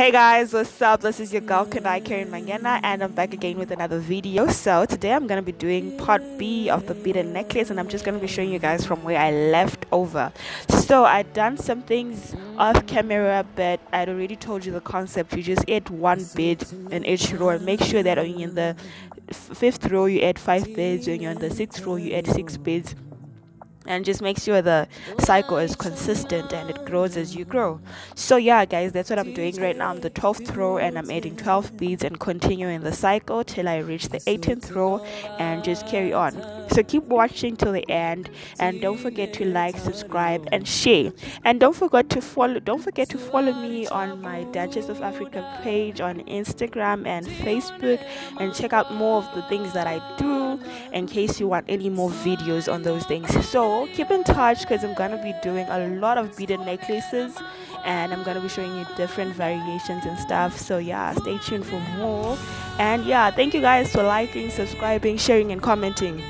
Hey guys, what's up? This is your girl Kanai Karen Mangena, and I'm back again with another video. So today I'm gonna be doing part B of the beaded necklace, and I'm just gonna be showing you guys from where I left over. So I done some things off camera, but I'd already told you the concept. You just add one bead in each row, and make sure that when you're in the fifth row you add 5 beads, when you're in the sixth row you add 6 beads, and just make sure the cycle is consistent and it grows as you grow. So yeah guys, that's what I'm doing right now. I'm the 12th row and I'm adding 12 beads and continuing the cycle till I reach the 18th row, and just carry on. So keep watching till the end, and don't forget to like, subscribe and share, and don't forget to follow me on my Duchess of Africa page on Instagram and Facebook, and check out more of the things that I do in case you want any more videos on those things. So keep in touch, because I'm gonna be doing a lot of beaded necklaces and I'm gonna be showing you different variations and stuff. So yeah, stay tuned for more. And yeah, thank you guys for liking, subscribing, sharing and commenting.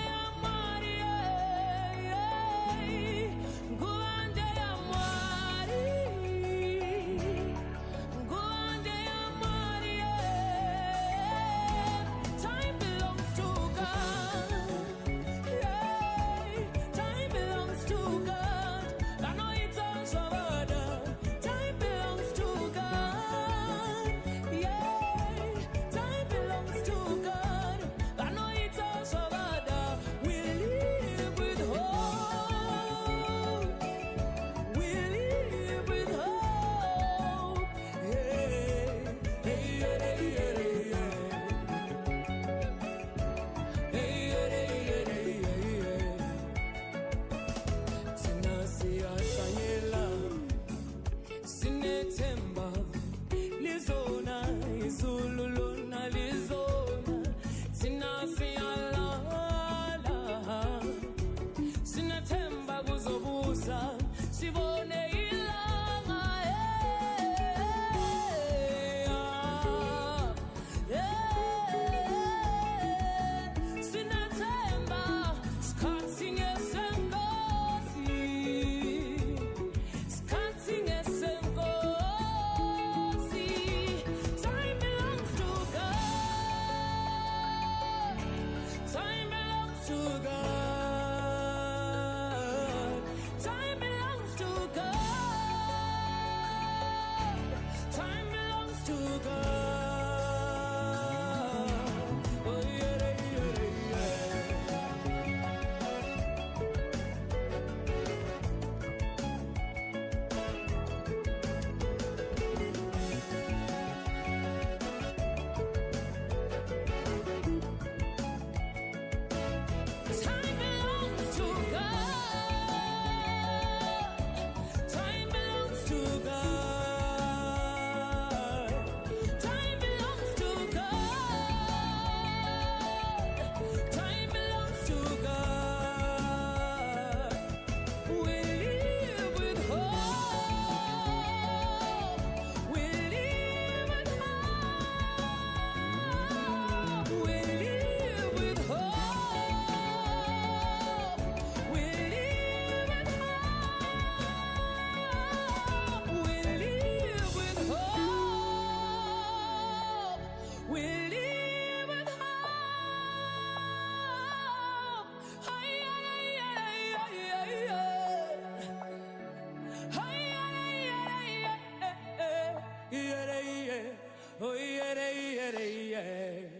Oh yeah, yeah, yeah.